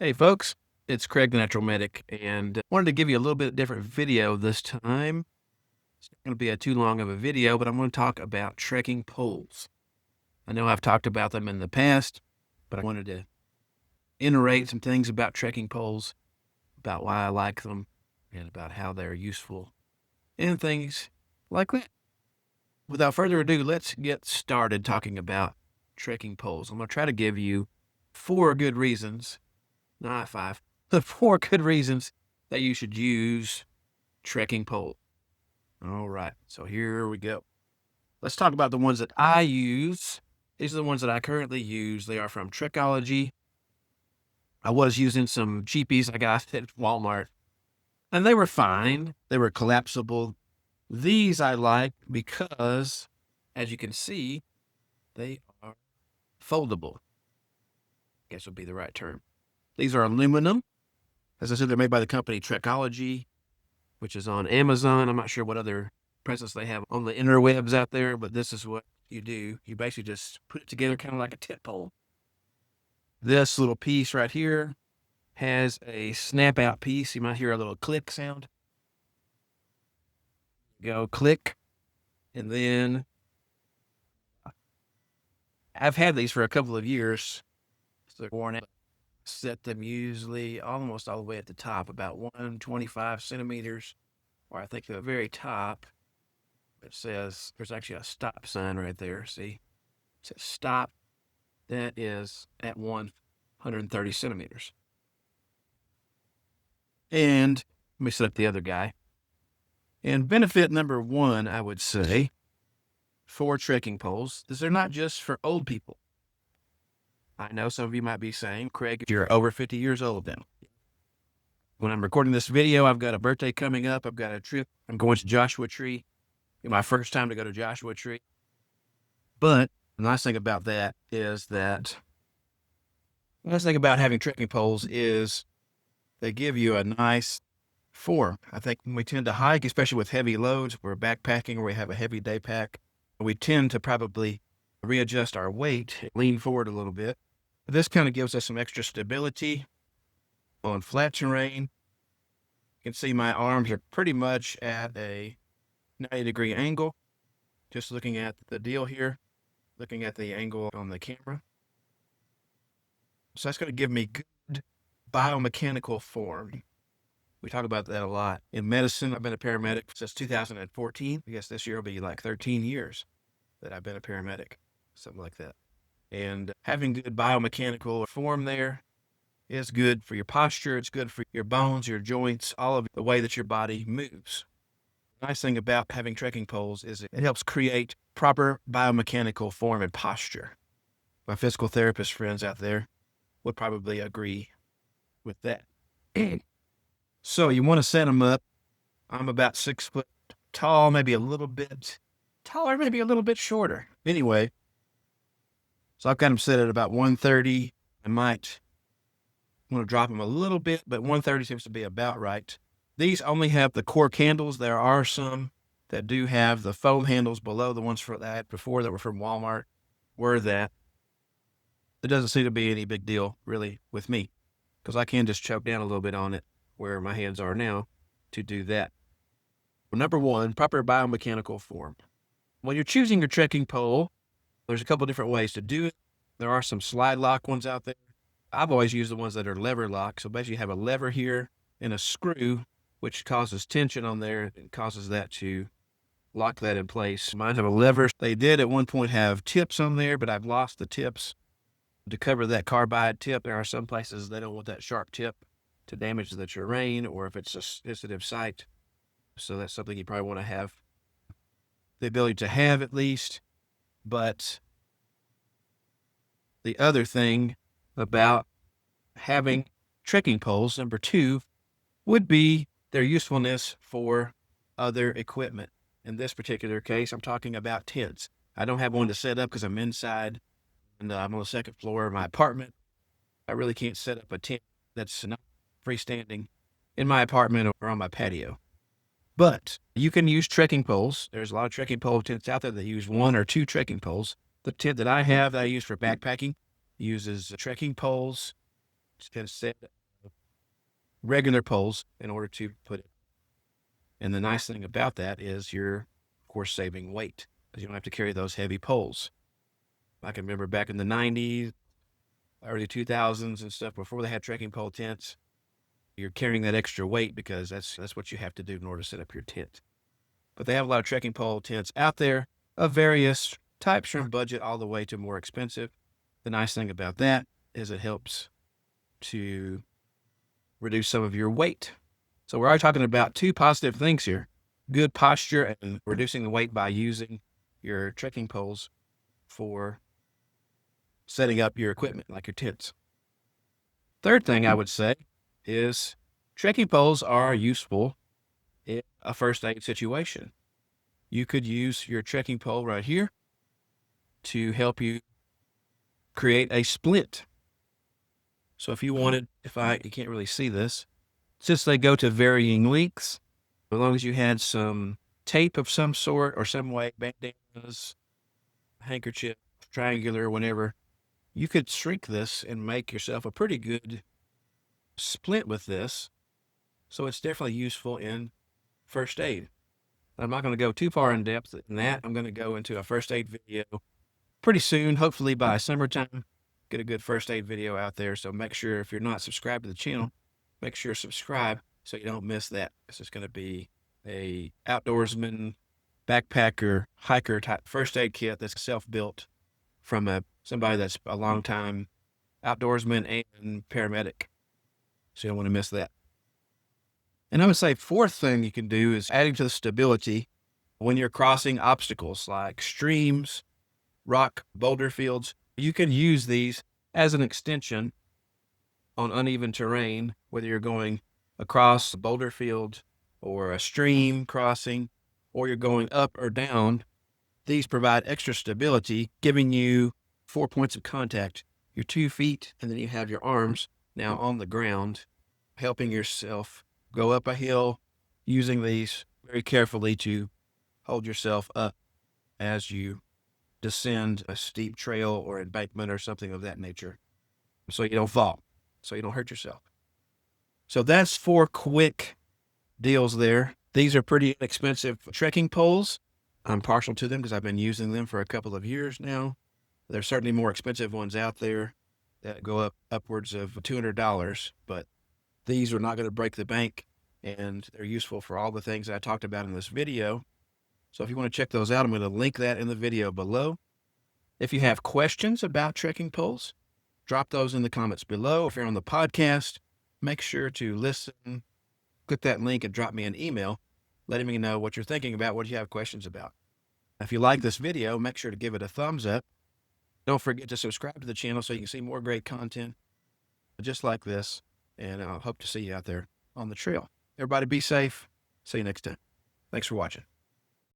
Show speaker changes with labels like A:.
A: Hey folks, it's Craig the Natural Medic, and wanted to give you a little bit different video this time. It's not going to be too long of a video, but I'm going to talk about trekking poles. I know I've talked about them in the past, but I wanted to iterate some things about trekking poles, about why I like them, and about how they're useful, and things like that. Without further ado, let's get started talking about trekking poles. I'm going to try to give you 4 good reasons, not 5, the 4 good reasons that you should use trekking pole. All right, so here we go. Let's talk about the ones that I use. These are the ones that I currently use. They are from Trekology. I was using some cheapies I got at Walmart, and they were fine. They were collapsible. These I like because, as you can see, they are foldable. I guess would be the right term. These are aluminum. As I said, they're made by the company Trekology, which is on Amazon. I'm not sure what other presence they have on the interwebs out there, but this is what you do. You basically just put it together kind of like a tent pole. This little piece right here has a snap out piece. You might hear a little click sound. Go click. And then I've had these for a couple of years. So they're worn out. Set them usually almost all the way at the top, about 125 centimeters, or I think the very top. It says there's actually a stop sign right there. See, it says stop. That is at 130 centimeters. And let me set up the other guy. And benefit number 1, I would say, for trekking poles is they're not just for old people. I know some of you might be saying, Craig, you're over 50 years old now. When I'm recording this video, I've got a birthday coming up. I've got a trip. I'm going to Joshua Tree. It's my first time to go to Joshua Tree. But the nice thing about that is that the nice thing about having trekking poles is they give you a nice form. I think when we tend to hike, especially with heavy loads, we're backpacking or we have a heavy day pack, we tend to probably readjust our weight, lean forward a little bit. But this kind of gives us some extra stability on flat terrain. You can see my arms are pretty much at a 90-degree angle. Just looking at the deal here, looking at the angle on the camera. So that's going to give me good biomechanical form. We talk about that a lot. In medicine, I've been a paramedic since 2014. I guess this year will be like 13 years that I've been a paramedic, something like that. And having good biomechanical form there is good for your posture. It's good for your bones, your joints, all of the way that your body moves. The nice thing about having trekking poles is it helps create proper biomechanical form and posture. My physical therapist friends out there would probably agree with that. So you want to set them up. I'm about 6 foot tall, maybe a little bit taller, maybe a little bit shorter. Anyway, so I've got them set at about 130. I might want to drop them a little bit, but 130 seems to be about right. These only have the cork handles. There are some that do have the foam handles below. The ones that I had before that were from Walmart were that. It doesn't seem to be any big deal, really, with me, because I can just choke down a little bit on it where my hands are now to do that. Well, number 1, proper biomechanical form. When you're choosing your trekking pole, there's a couple different ways to do it. There are some slide lock ones out there. I've always used the ones that are lever lock. So basically you have a lever here and a screw, which causes tension on there and causes that to lock that in place. Mine have a lever. They did at one point have tips on there, but I've lost the tips to cover that carbide tip. There are some places they don't want that sharp tip to damage the terrain, or if it's a sensitive site. So that's something you probably want to have the ability to have at least. But the other thing about having trekking poles, number 2, would be their usefulness for other equipment. In this particular case, I'm talking about tents. I don't have one to set up because I'm inside and I'm on the 2nd floor of my apartment. I really can't set up a tent that's not freestanding in my apartment or on my patio. But you can use trekking poles. There's a lot of trekking pole tents out there that use 1 or 2 trekking poles. The tent that I have that I use for backpacking uses trekking poles instead of regular poles in order to put it. And the nice thing about that is you're, of course, saving weight because you don't have to carry those heavy poles. I can remember back in the 90s, early 2000s and stuff, before they had trekking pole tents, you're carrying that extra weight because that's what you have to do in order to set up your tent. But they have a lot of trekking pole tents out there of various types, from budget all the way to more expensive. The nice thing about that is it helps to reduce some of your weight. So we're already talking about two positive things here: good posture and reducing the weight by using your trekking poles for setting up your equipment, like your tents. Third thing I would say is trekking poles are useful in a first aid situation. You could use your trekking pole right here to help you create a splint. So if you wanted, you can't really see this, since they go to varying lengths, as long as you had some tape of some sort or some way, bandanas, handkerchief, triangular, whatever, you could shrink this and make yourself a pretty good splint with this. So it's definitely useful in first aid. I'm not going to go too far in depth in that. I'm going to go into a first aid video pretty soon, hopefully by summertime. Get a good first aid video out there. So make sure, if you're not subscribed to the channel, make sure to subscribe so you don't miss that. This is going to be a outdoorsman, backpacker, hiker type first aid kit that's self-built from somebody that's a long time outdoorsman and paramedic. So you don't want to miss that. And I would say fourth thing you can do is adding to the stability when you're crossing obstacles like streams, rock, boulder fields. You can use these as an extension on uneven terrain, whether you're going across a boulder field or a stream crossing, or you're going up or down. These provide extra stability, giving you 4 points of contact: your 2 feet, and then you have your arms now on the ground, helping yourself go up a hill, using these very carefully to hold yourself up as you descend a steep trail or embankment or something of that nature, so you don't fall, so you don't hurt yourself. So that's 4 quick deals there. These are pretty inexpensive trekking poles. I'm partial to them because I've been using them for a couple of years now. There's certainly more expensive ones out there that go upwards of $200, but these are not going to break the bank, and they're useful for all the things I talked about in this video. So if you want to check those out, I'm going to link that in the video below. If you have questions about trekking poles, drop those in the comments below. If you're on the podcast, make sure to listen, click that link, and drop me an email letting me know what you're thinking about, what you have questions about. If you like this video, make sure to give it a thumbs up. Don't forget to subscribe to the channel so you can see more great content just like this, and I hope to see you out there on the trail. Everybody be safe. See you next time. Thanks for watching.